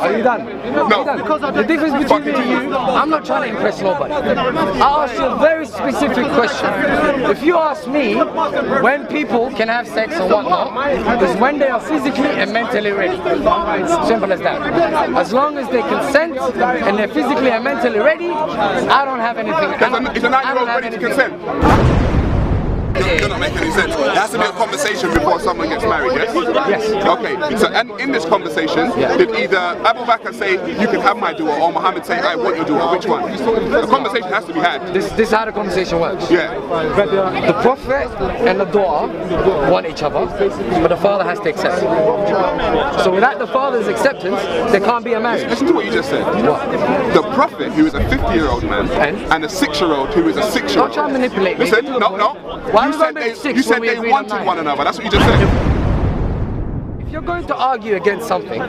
Are you done? No. The difference between me and you, I'm not trying to impress nobody. I asked you a very specific question. If you ask me when people can have sex and whatnot, is when they are physically and mentally ready. It's simple as that. As long as they consent and they're physically and mentally ready, I don't have anything. Is a 9-year-old ready to consent? You're not making any sense. There has to be a conversation before someone gets married, yes? Yes. Okay, so and in this conversation, did either Abu Bakr say, you can have my daughter, or Muhammad say, I want your daughter? Which one? The conversation has to be had. This is how the conversation works. Yeah. The prophet and the daughter want each other, but the father has to accept. So without the father's acceptance, there can't be a marriage. Listen to what you just said. What? The prophet, who is a 50-year-old man, and a 6-year-old who is a 6-year-old. Don't try to manipulate me. Listen, no. Why You said they wanted one another. That's what you just said. If you're going to argue against something,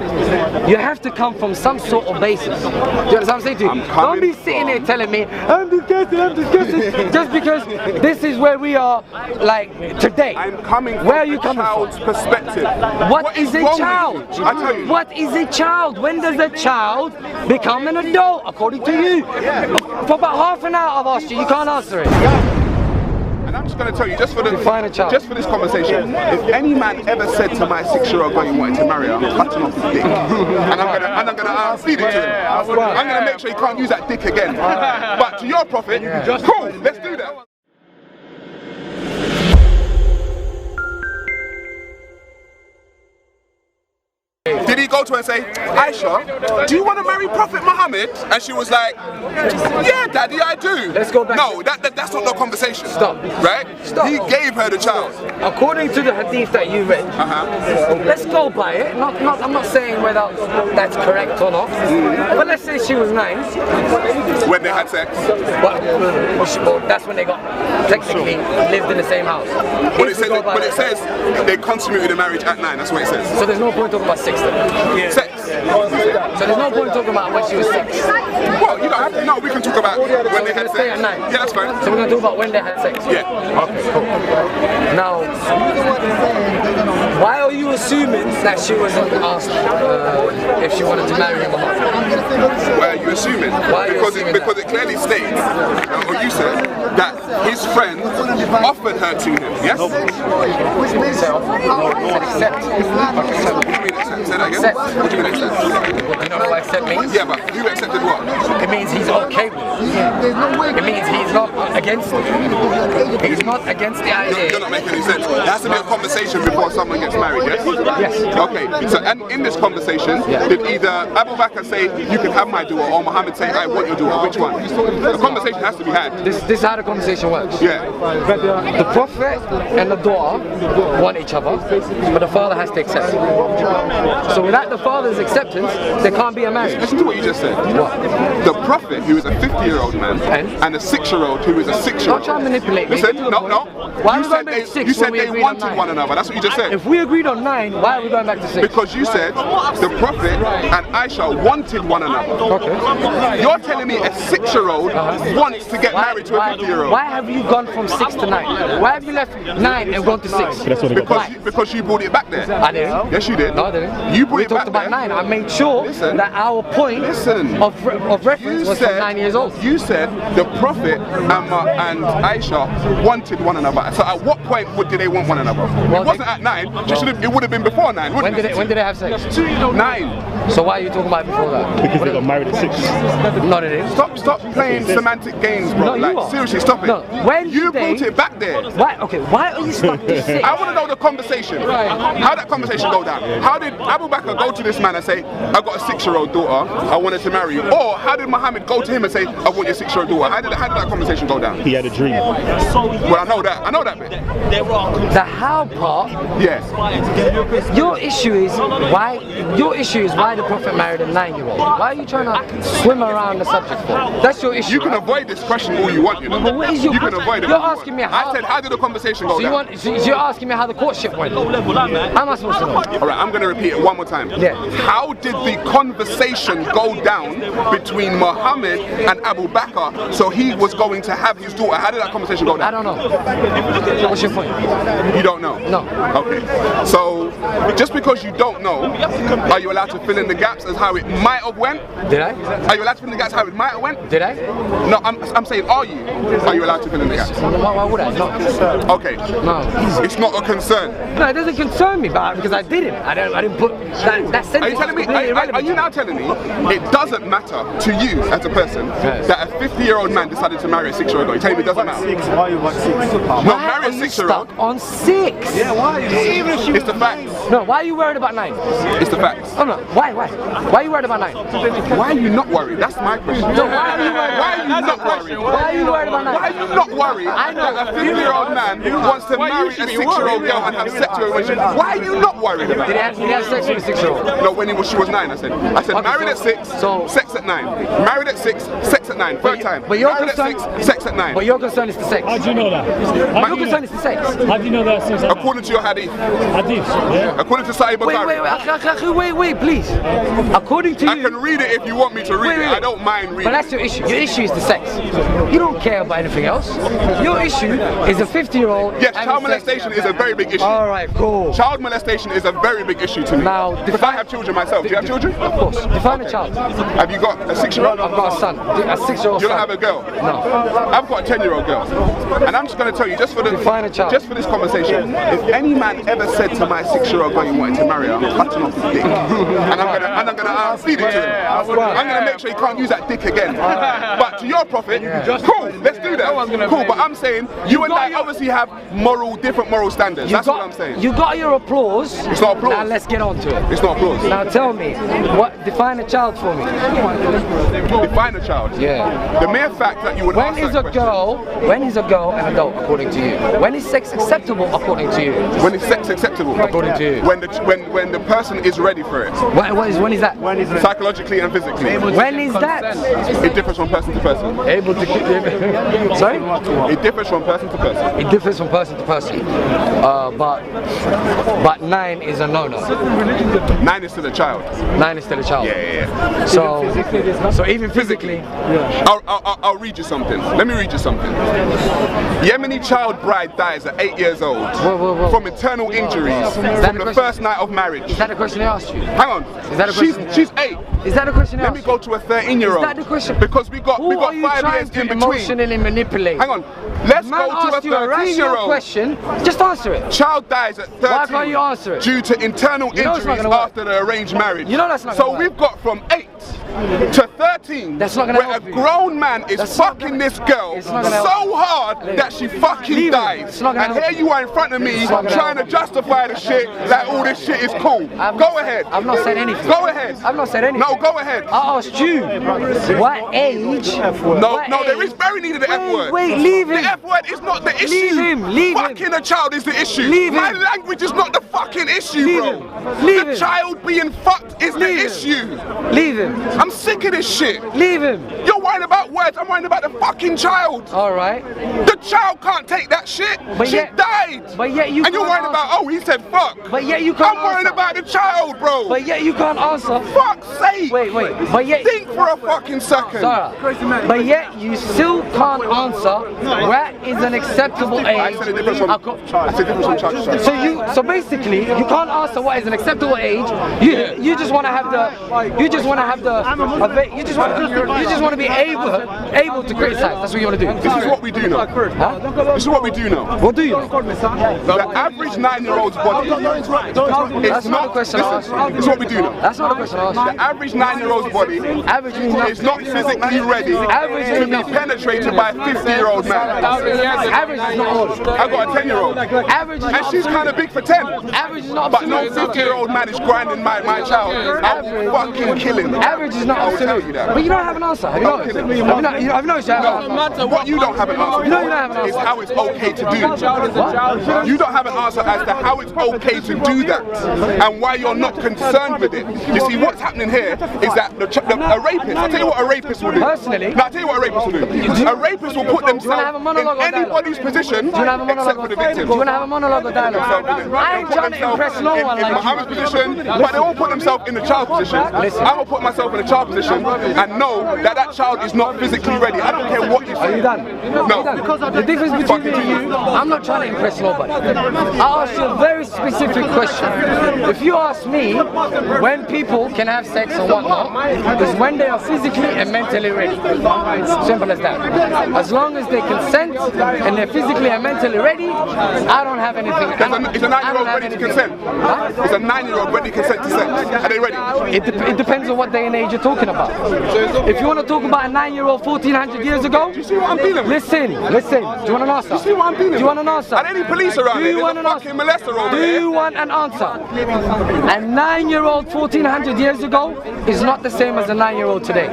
you have to come from some sort of basis. Do you understand what I'm saying to you? Don't be sitting there telling me, I'm disgusted, just because this is where we are, like, today. I'm coming from where are you a coming child's from? perspective. What is a child? I tell you. What is a child? When does a child become an adult, according to you? For about half an hour I've asked you, you can't answer it. And I'm just going to tell you, just for this conversation, if any man ever said to my 6-year-old girl he wanted to marry her, I'm cutting off his dick. And I'm going to feed it to him. I'm going to make sure he can't use that dick again. But to your prophet, cool, let's do that. Did he go to her and say, Aisha, do you want to marry Prophet Muhammad? And she was like, yeah, daddy, I do. Let's go back. No, that's not the conversation. Stop. Right? Stop. He gave her the child. According to the hadith that you read, let's go by it. I'm not saying whether that's correct or not, but let's say she was 9. When they had sex. But that's when they got technically lived in the same house. But it says they consummated the marriage at 9. That's what it says. So there's no point talking about 6 then. Sex. So there's no point talking about when she was 6. Well, you don't have to. No, we can talk about when they had sex. At 9. Yeah, that's fine. So we're going to talk about when they had sex. Yeah. Okay, cool. Now, why are you assuming that she wasn't asked if she wanted to marry him or not? Why are you assuming? Because it clearly states, or you said, that his friend offered her to him. Yes? Accept. What do you mean accept? Say that again. Accept. What do you mean accept? You know what accept means? Yeah, but who accepted what? It means he's okay with it. It means he's not against it. He's not against the idea. You're not making any sense. There has to be a conversation before someone gets married, yes? Yes. Okay, so and in this conversation, did either Abu Bakr say, you can have my daughter, or Muhammad say, I want your daughter? Which one? The conversation has to be had. This is how the conversation works. Yeah. The prophet and the daughter want each other, but the father has to accept. So without the father's acceptance, there can't be a marriage. Listen to what you just said. What? The prophet, who is a 50-year-old man, and a 6-year-old who is a 6-year-old. Don't try to manipulate me. Listen, no. Why you said they wanted one another. That's what you just said. If we agreed on 9, why are we going back to 6? Because you said the prophet and Aisha wanted one another. Okay. You're telling me a 6-year-old wants to get married to a 50-year-old. Why have you gone from 6 to 9? Why have you left 9 and gone to 6? Because you brought it back there. I didn't. Yes, you did. No, I didn't. You brought we it back talked about there. 9. I made sure that our point of reference was from 9 years old. You said the prophet and Aisha wanted one another. So at what point did they want one another? Well, it wasn't at 9. It would have been before 9, wouldn't it? When did they have sex? 9. So why are you talking about before that? Because they got married at 6. No, they didn't. Stop playing semantic games, bro. No, seriously, stop it. No, when you brought it back there. Why? Okay, why are you stuck to 6? I want to know the conversation. Right. How that conversation go down? How did Abu Bakr go to this man and say, I got a 6-year-old daughter, I wanted to marry you? Or how did Muhammad go to him and say, I want your 6-year-old daughter? How did that conversation go down? He had a dream. Well, I know that bit. The how part. Yes. Your issue is why the Prophet married a 9-year-old. Why are you trying to swim around the subject for? That's your issue. You can avoid this question all you want, you know. But what is your question? You can avoid it. You're asking me how. I said, how did the conversation go down? So you're asking me how the courtship went. How am I supposed to know? Alright, I'm going to repeat it one more time. Yeah. How did the conversation go down between Muhammad and Abu Bakr, so he was going to have his daughter. How did that conversation go down? I don't know. What's your point? You don't know? No. Okay. So, just because you don't know, are you allowed to fill in the gaps as how it might have went? Did I? Are you allowed to fill in the gaps how it might have went? Did I? No, I'm saying, are you? Are you allowed to fill in the gaps? Why would I? No. Okay. No. Easy. It's not a concern. No, it doesn't concern me, but because I didn't. I didn't put that sentence. Are you telling me? Are you now telling me it doesn't matter to you as a person that a 50-year-old man decided to marry a 6-year-old girl? You're telling me it doesn't matter? Why you want 6? No, marry a 6-year-old. Stuck on 6. Yeah, why? Even if she It's the facts. No, why are you worried about 9? It's the facts. Oh no, why? Why are you worried about 9? Why are you not worried? That's my question. No, why are you worried? Why are you not worried? Why are you worried about 9? Why are you not worried that a 50-year-old man wants to marry a 6-year-old girl and have sex with her? Why are you not worried about Did that? he have sex with a 6-year-old? No, when she was 9, I said Okay, married at 6, sex at 9. Married at 6, sex at 9. Third time. But your married at concern, 6, sex at 9. But your concern is the sex. How do you know that? Your concern is the sex. How do you know that? According to your hadith. Hadith, yeah? According to Sahih Bukhari. Wait, please. According to you, I can read it if you want me to read it. I don't mind reading. But that's your issue. Your issue is the sex. You don't care about anything else. Your issue is a 50-year-old. Yes, child molestation is a very big issue. All right, cool. Child molestation is a very big issue to me. Now, because I have children myself. Do you have children? Of course. Define a child. Have you got a 6-year-old? I've got a son. A 6-year-old You son. don't have a girl? No. I've got a 10-year-old girl. And I'm just going to tell you, just for Define a child. just for this conversation, if any man ever said to my 6-year-old girl you wanted to marry her, I'm cutting off his dick. And I'm gonna feed it to him. I'm gonna make sure he can't use that dick again. But to your prophet, cool, let's do that. Cool, but I'm saying you and I obviously have different moral standards. That's what I'm saying. You got your applause. It's not applause. Now let's get on to it. It's not applause. Now tell me, define a child for me. Define a child. Yeah. The mere fact that you would ask that question. When is a girl an adult according to you? When is sex acceptable according to you? When is sex acceptable? According to you. When the person is ready for it. When is that? Psychologically and physically. When is that? It differs from person to person. Able to keep. Sorry? It differs from person to person. It differs from person to person. But 9 is a no-no. 9 is still a child. 9 is still a child. Yeah. So even physically. I'll read you something. Let me read you something. Yemeni child bride dies at 8 years old Whoa. from internal injuries from the first night of marriage. Is that a question I asked you? Hang on. Is that a question? She's 8. Is that a question I Let asked me go to a 13-year-old. Is that the question? Because we got 5 years in between. Emotionally manipulate. Hang on. Let's Man go to a asked you a rational 13-year-old. question. Just answer it. Child dies at 13. Why can't you answer it? Due to internal You know it's not injuries gonna work. after the arranged marriage. You know that's not So gonna work. we've got from 8 to 13. That's not gonna where a help you. grown man is That's not fucking gonna- this girl It's not gonna help. so hard that she fucking Leave it. dies. It's not gonna And help. here you are in front of me It's not gonna trying to help. justify the shit like all this shit is cool. Go ahead. I've not said anything. Go ahead. I've not said anything. No, go ahead. I asked you, what age? No, there is very needed the F word. Wait, leave The him. F word is not the issue. Leave him, leave him. Fucking a child is the issue. Leave My him. language is not the fucking issue, Leave bro. him. Leave The him. child being fucked is the Leave him. issue. Leave him. I'm sick of this shit. Leave him. You're worried about words, I'm worried about the fucking child. Alright. The child can't take that shit. But She yet- died. But yet you And you're can't worried about, answer. oh, he said fuck. But yet you can't I'm worried answer. about the child, bro. But yet you can't answer. Fuck's sake. Wait. But yet. Think for a fucking second. SaRa, but yet you still can't answer what is an acceptable age. I said it different from child. So basically you can't answer what is an acceptable age. You just want to have to be able to criticize. That's what you want to do. This is what we do know. Huh? This is what we do know. What do you know? The average 9-year-old's body That's is not not. a question I asked you. This is what we do know. That's not a question I asked you. The average 9-year-old's body Average means is not physically ready Average to means be nothing. penetrated by a 50-year-old man. Average is not old. I got a 10-year-old. Average is And not she's kind of big for 10. Average is not But no absolute. 50-year-old man is grinding my child. I'll fucking kill him. Average is not I will tell absolute. you that. But you don't have an answer. Have you No, work, is it? I've noticed you have an answer. What you don't have an answer You don't have an answer. is how it's okay to do. What? You don't have an answer as to how it's okay to do that and why you're not concerned with it. You see, what's happening here is that a rapist, I'll tell you what a rapist will do. Personally? No, I'll tell you what a rapist will do. A rapist will put themselves in anybody's position except for the victim. Do you want to have a monologue or dialogue? I ain't trying to impress no one like you. In Muhammad's position, but they won't put themselves in the child position. I will put myself in the child position and know that that child is not physically ready. I don't care what you say. Are you done? No. The difference between me and you, I'm not trying to impress nobody. I asked you a very specific question. If you ask me when people can have sex and whatnot, is when they are physically and mentally ready. Simple as that. As long as they consent and they're physically and mentally ready, I don't have anything. Is a 9-year-old ready to consent? Is a 9-year-old ready to consent to sex? Are they ready? It depends on what day and age you're talking about. If you want to talk about a 9-year-old 1400 years ago, do you see what I'm dealing with? Listen. Do you want an answer? Do you see what I'm dealing with? Do you want an answer? Are there any police around here? There's a fucking molester over here. Do you want an answer? A 9-year-old 1400 years ago is not the same as a 9-year-old today.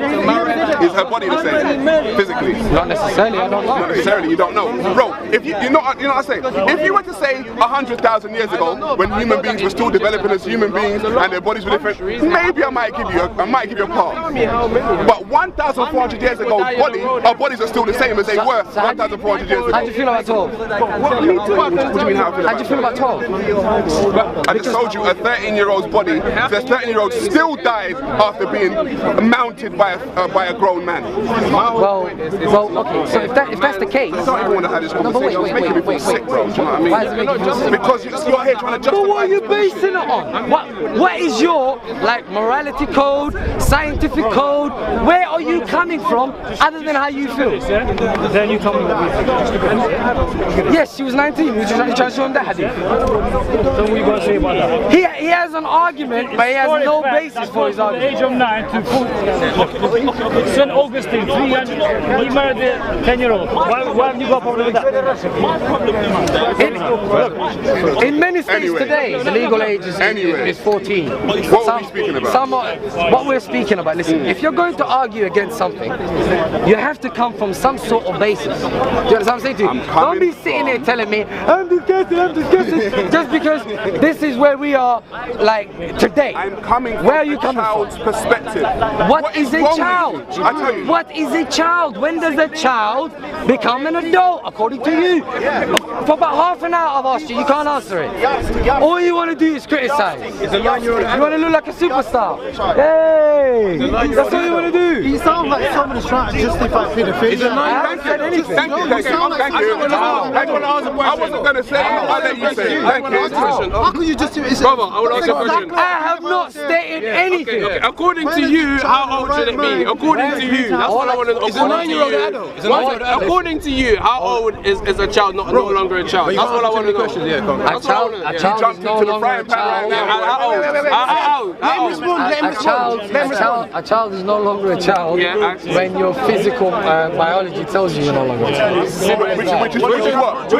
Is her body the same? Physically? Not necessarily, I don't know. Not necessarily, you don't know. Bro, if you know what I say? If you were to say 100,000 years ago, when human beings were still developing as human beings and their bodies were different, maybe I might give you a pass. But 1,400 years ago, our bodies are still the same as they were 1,400 years ago. How do you feel about 12? What do you mean how I feel about 12? How do you feel about 12? I just told you a 13-year-old's body, the 13-year-old still died after being mounted by a grown man. Well, okay, so if that's the case... I don't even want to have this conversation. It's making me feel sick, bro. Do you know what I mean? Why is it making you feel sick? Because you're here trying to justify... But what are you basing it on? What is your, morality code, scientific code? Where are you coming from other than how you feel? Then you tell me what you think. Yes, she was 19. You trying to show him that hadith. So what are you going to say about that? He has an argument, but he has no basis for his From the argument. age of 9 to St. Augustine, 300, he married a 10-year-old. Why have you got a problem with that? In many states today, the legal age is 14. What are we speaking about? What we're speaking about, listen, if you're going to argue against something, you have to come from some sort of basis. Do you understand what I'm saying to you? Don't be sitting there telling me, I'm disgusted, just because this is where we are, today. I'm coming from where are you a coming child's from? perspective. What is a child? I tell you. What is a child? When does a child become an adult, according to you? For about half an hour I've asked you, you can't answer it. All you want to do is criticize. You want to look like a superstar. Hey! That's all you want to do. You sound like someone is trying to justify pedophilia. I haven't said anything. Thank you. I wasn't going to say it, I'll let you say it. Thank you. How can you just do it? Brother, I will ask you a question. I have not stated anything. Okay. According to you, how old should it be? According to you, that's what I want to know. It's a 9-year-old adult. It's a 9-year-old adult. According to you, how old is a child no longer a child? That's what I want to know. A child is no longer a child. A child is no longer a child when your physical biology tells you you're no longer a child. Which is what?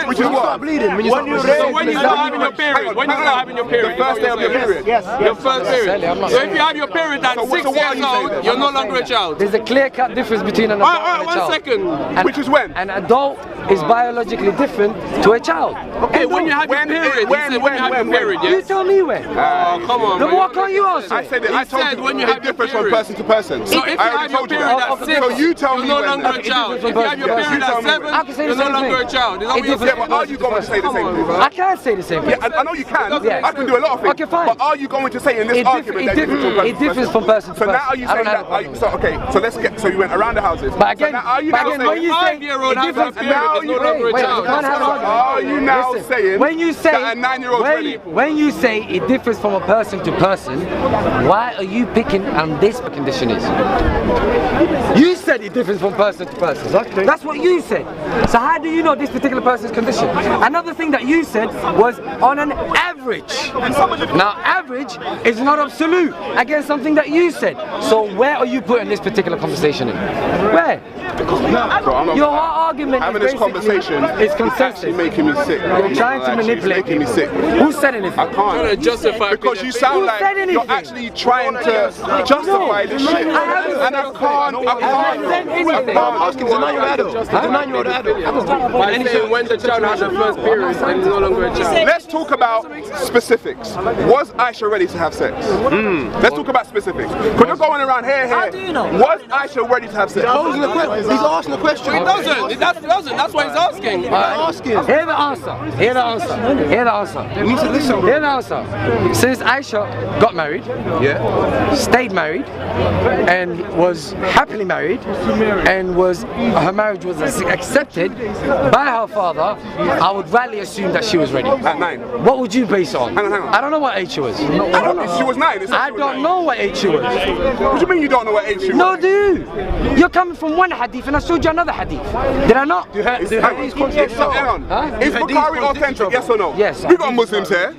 Which is what? Bleeding when you So when you start having your period, The first day of your period. your first period. So if you have your period at 6 years old, you're no longer a child. There's a clear-cut difference between an adult and a child. 1 second. Which is when? An adult is biologically different to a child. Okay, when you have your period, when you have your period, You yes? tell me when. Oh, come on, No, man. why can't you answer? I said it. I told you when you it have your differs from period. person to person. So if you have your period at 6, So you tell me you're no when. longer a child. If you have your period at 7, you're no longer a child. Is that what you're Yeah, but are you going to say the same thing? I can't say the same thing. I know you can. Yeah. I can do a lot of things. Okay, fine. But are you going to say in this It argument that it differs from person to So person. now are you I saying don't have a that? problem. So okay, so let's get. So you went around the houses. But again, so now are you now saying? when you say 5-year-old has a period, now is no you- longer a wait, child. you can't have an argument. Are you now Listen, saying when you say that a 9-year-old's ready? when you say it differs from a person to person, why are you picking on this condition is? You said it differs from person to person. Exactly. That's what you said. So how do you know this particular person's condition? Another thing that you said was on an average. Now average is not absolute against something that you said. So where are you putting this particular conversation in? Where? Bro, Your whole argument having is this conversation is consensus. actually making me sick. You're trying to manipulate making me sick. Who said anything? I can't. Justify because you sound like you're actually trying to justify this shit. And I can't. I'm asking, he's a 9-year-old adult. He's a 9-year-old adult. By saying when the child has the first period, then he's no longer a child. Let's talk about specifics. Was Aisha ready to have sex? Let's talk about specifics. Because you're going around here. How do you know? Was Aisha ready to have sex? He's asking a question. He doesn't. That's why he's asking. Hear the answer. Hear the answer. Hear the answer. You need to listen, bro. Hear the answer. Since Aisha got married, stayed married, and was happily married, and her marriage was accepted by her father, I would rightly assume that she was ready. At 9. What would you base it on? Hang on. I don't know what age she was. She was 9. I don't know what age she was. What do you mean you don't know what age she was? No, dude. You're coming from one hadith and I showed you another hadith. Did I not? Hang on. Is Bukhari authentic? Yes or no? Yes. We got Muslims here.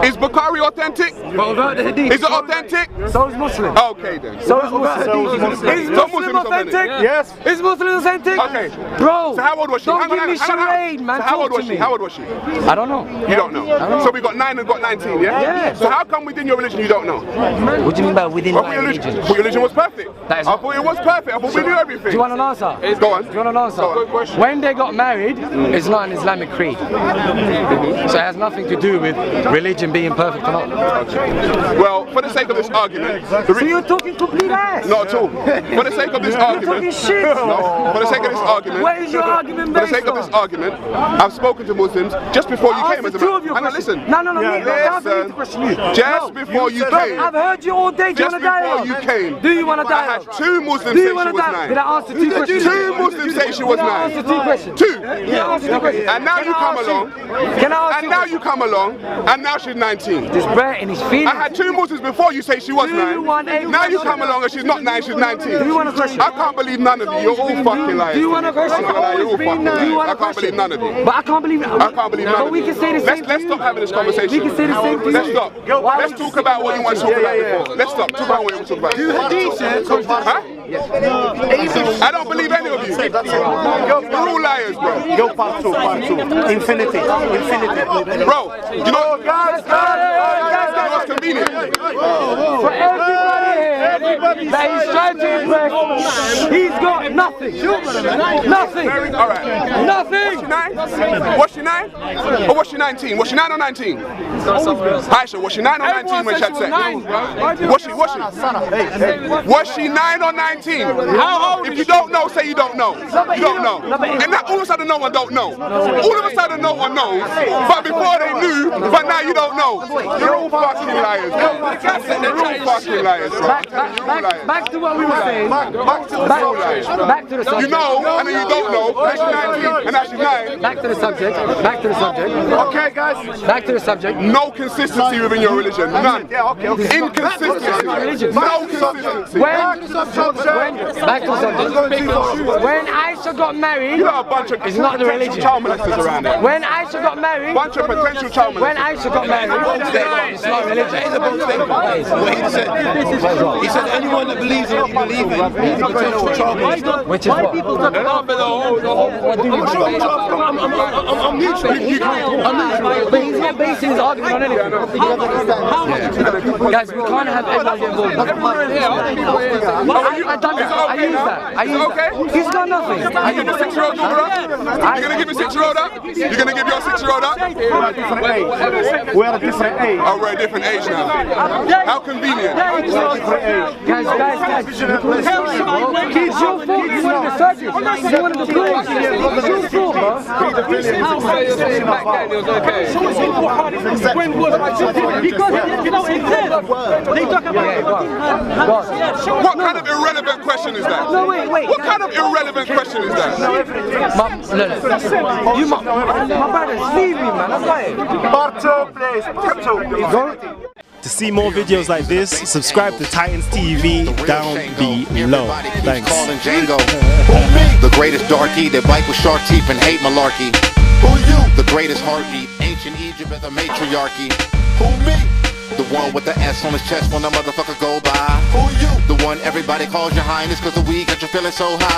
Is Bukhari authentic? Is it authentic? So is Muslim. Okay then. So is Muslim. Is Muslim authentic? Yes. Is Muslim authentic? Okay. Bro. So how old was she? Don't give me charade, man. So how old was she? How old was she? I don't know. You don't know. So we got 9 and got 19, yeah? Yeah. So how come within your religion you don't know? What do you mean by within my religion? Your religion was perfect. That is I thought it was perfect. I thought we knew everything. Do you want an answer? Go on. Do you want an answer? When they got married, it's not an Islamic creed. So it has nothing to do with religion being perfect or not. Well, for the sake of this argument... So you're talking complete ass? Not at all. For the sake of this argument... You're talking shit. No. For the sake of this argument... What is your argument based on? For the sake of this argument, I've spoken to Muslims just before you came as a man. And listen. No, Listen. Just before you came. I've heard you all day. Do you want to dialogue? Just before you came. Do you want to I dialogue? had 2 Muslims say she was 9. Did I answer 2 questions? 2 Muslims say she was 9. Did I answer 2 questions? 2. Yeah, answer 2 questions. And now you come along. Can I ask and now you come along. And now she's 19. This Brett and his feelings. I had 2 Muslims before you say she was 9. Now you come along and she's not 9, she's 19. Do you want a question? I can't believe none of you. You're all fucking liars. Do you want a question? You're all fucking liars. I can't believe none of you. But I can't believe it. I can't believe none of you. But we can say the same. Let's stop having this conversation. We can say the same thing. Let's stop. Let's talk about what you want to talk about before. Let's stop. Talk about what you want to talk about. Huh? I don't believe any of you. You're all liars, bro. Go part 2. Infinity. Bro, you know what's convenient? For everybody here that he's trying to impress, he's got nothing. Nothing. Alright. Nothing. Was she 9? Or was she 19? Was she 9 or 19? Aisha, was she 9 or 19 when she had sex? Was she? Was she 9 or 19? How old? If you don't know, say you don't know. You don't know. And now all of a sudden no one don't know. All of a sudden no one knows. But before they knew, but now you don't know. You're all fucking liars. You're all fucking liars. Back to what we were saying. Back to the subject. You know, and then you don't know. Now she's 19 and now she's 9. Back to the subject. Back to the subject. Okay, guys. Back to the subject. No consistency within your religion. None. Inconsistency. No consistency. Back to the subject. When Aisha got married, You got a bunch of it's not the religion. child molesters around there. When Aisha got married, Bunch of potential child molesters. when Aisha got married, it's not religion. What he said anyone that believes in what you believe in is a potential child molester. Which is what? What do you believe? I'm neutral. But he's not basing his argument on anything. Guys, we can't have everyone get involved. I done that. I used that. He's got nothing. You give your 6-year-old daughter up? You're gonna give your 6-year-old up? You're gonna give your 6-year-old up? We're at a different age. Oh, we're at a different age now. How convenient. Guys. It's your fault. You wanted the surgery. You wanted the proof. It's your fault, What kind of irrelevant question is that? No, wait. What kind of irrelevant question is that? My brother, leave me, man. I'm lying. Part 2, please. To see more videos like this, subscribe to Titans TV down below. Thanks. The greatest darky that bite with shark teeth and hate malarkey. Who you? The greatest heartbeat, ancient Egypt as a matriarchy. Who me? The one with the S on his chest when the motherfucker go by. Who you? The one everybody calls your highness cause the weed got you feeling so high.